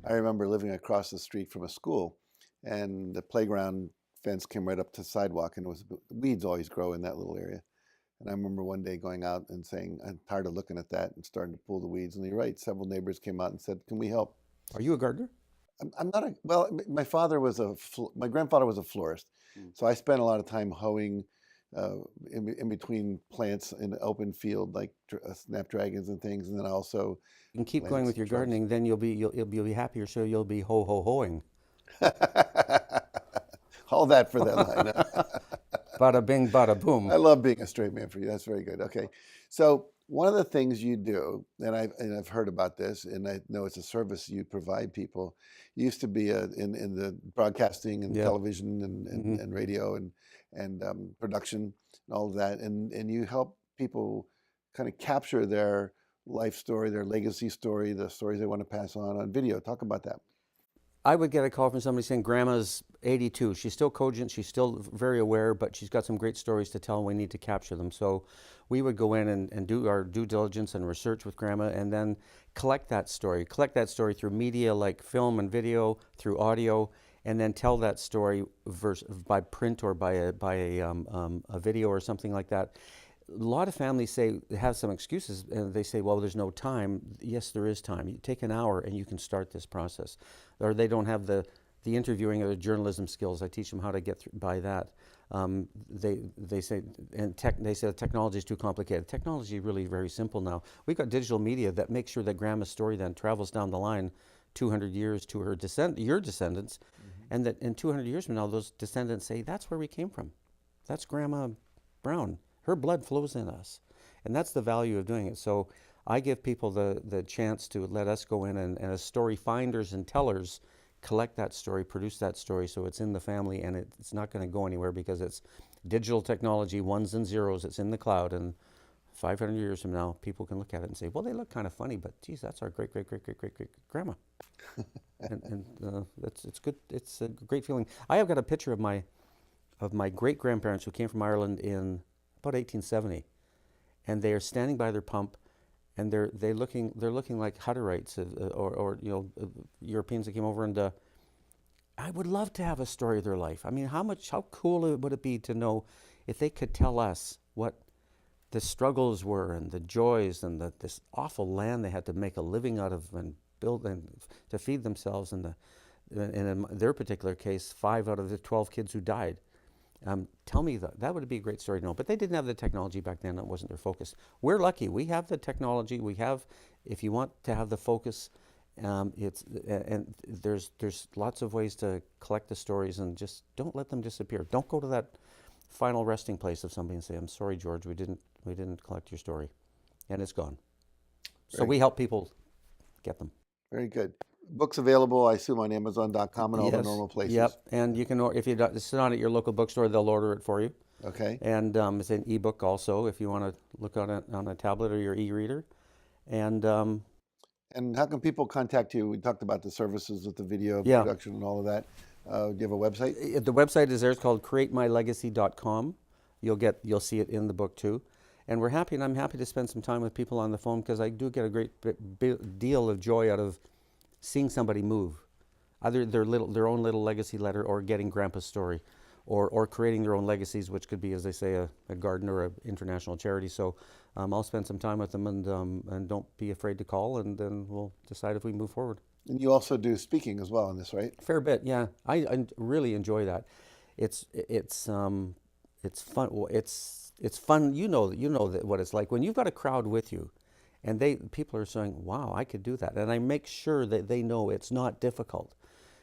I remember living across the street from a school, and the playground fence came right up to the sidewalk, and weeds always grow in that little area. And I remember one day going out and saying, I'm tired of looking at that, and starting to pull the weeds. And you're right, several neighbors came out and said, can we help? Are you a gardener? I'm not a, well, my father was my grandfather was a florist. Mm. So I spent a lot of time hoeing uh, in between plants in the open field, like snapdragons and things. And then I also You can keep planted going with some your shrubs. gardening, then you'll be happier, so you'll be ho ho hoing. All that for that line. Bada bing, bada boom. I love being a straight man for you. That's very good. Okay. So one of the things you do, and I've heard about this, and I know it's a service you provide people. You used to be in the broadcasting and Yeah. television Hmm. and radio and production and all of that, and you help people kind of capture their life story, their legacy story, the stories they want to pass on video. Talk about that. I would get a call from somebody saying, Grandma's 82. She's still cogent. She's still very aware, but she's got some great stories to tell, and we need to capture them. So we would go in and do our due diligence and research with Grandma and then collect that story. Collect that story through media like film and video, through audio, and then tell that story by print or by a video or something like that. A lot of families say have some excuses, and they say, "Well, there's no time." Yes, there is time. You take an hour, and you can start this process. Or they don't have the interviewing or the journalism skills. I teach them how to get through by that. They say they say the technology is too complicated. Technology is really very simple now. We've got digital media that makes sure that Grandma's story then travels down the line 200 years to your descendants, and that in 200 years from now, those descendants say, "That's where we came from. That's Grandma Brown. Her blood flows in us." And that's the value of doing it. So I give people the chance to let us go in and as story finders and tellers, collect that story, produce that story so it's in the family and it's not going to go anywhere because it's digital technology, ones and zeros, it's in the cloud. And 500 years from now, people can look at it and say, well, they look kind of funny, but geez, that's our great, great, great, great, great, great grandma. And it's good. It's a great feeling. I have got a picture of my great grandparents who came from Ireland in about 1870, and they are standing by their pump, and they're looking like Hutterites or Europeans that came over. And I would love to have a story of their life. I mean, how cool would it be to know if they could tell us what the struggles were and the joys and this awful land they had to make a living out of and build and to feed themselves, and in their particular case, 5 out of the 12 kids who died. Tell me that would be a great story to know. But they didn't have the technology back then. That wasn't their focus. We're lucky. We have the technology. We have, if you want to have the focus, and there's lots of ways to collect the stories and just don't let them disappear. Don't go to that final resting place of somebody and say, "I'm sorry, George, we didn't collect your story," and it's gone. So Very we help people get them. very good. Books available, I assume, on Amazon.com and all the Yes. normal places. Yep. And you can, if you sit on at your local bookstore, they'll order it for you. Okay. And it's an ebook also if you want to look on it on a tablet or your e-reader. And And how can people contact you? We talked about the services with the video yeah, production and all of that. Do you have a website? the website is there. It's called createmylegacy.com. You'll see it in the book too. And I'm happy to spend some time with people on the phone because I do get a great deal of joy out of seeing somebody move, either their own little legacy letter or getting Grandpa's story, or creating their own legacies, which could be, as they say, a garden or an international charity. So I'll spend some time with them, and don't be afraid to call, and then we'll decide if we move forward. And you also do speaking as well in this, right? Fair bit, yeah. I really enjoy that. It's fun. Well, it's fun. What it's like when you've got a crowd with you, and people are saying, "Wow, I could do that," and I make sure that they know it's not difficult.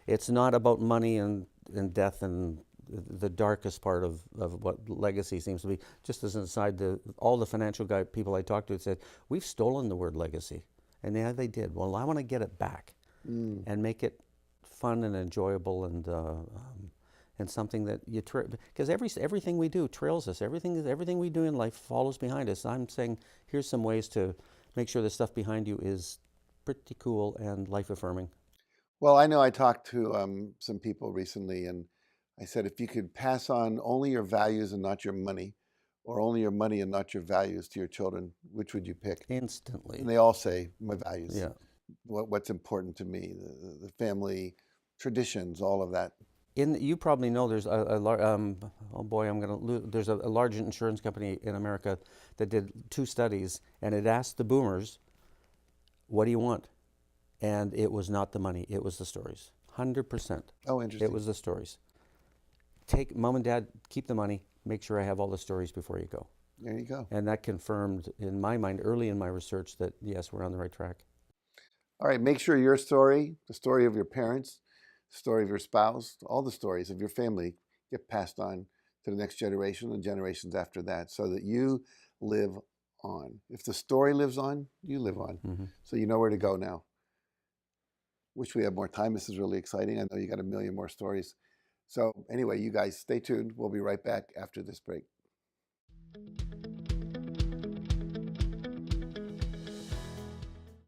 It's not about money and death and the darkest part of what legacy seems to be. Just as an aside, all the financial people I talked to said, we've stolen the word legacy. And yeah, they did. Well, I want to get it back and make it fun and enjoyable and something that because everything we do trails us. Everything we do in life follows behind us. I'm saying here's some ways to make sure the stuff behind you is pretty cool and life affirming. Well, I know I talked to some people recently, and I said, if you could pass on only your values and not your money, or only your money and not your values to your children, which would you pick? Instantly. And they all say, my values. Yeah. what's important to me, the family traditions, all of that. You probably know there's oh boy, I'm gonna lose. There's a large insurance company in America that did two studies, and it asked the boomers, "What do you want?" And it was not the money; it was the stories. 100%. Oh, It interesting. was the stories. Take mom and dad, keep the money. Make sure I have all the stories before you go. There you go. And that confirmed in my mind early in my research that yes, we're on the right track. All right, make sure your story, the story of your parents, the story of your spouse, all the stories of your family get passed on to the next generation and generations after that so that you live on. If the story lives on, you live on. Hmm. So you know where to go now. Wish we had more time. This is really exciting. I know you got a million more stories. So, anyway, you guys stay tuned. We'll be right back after this break.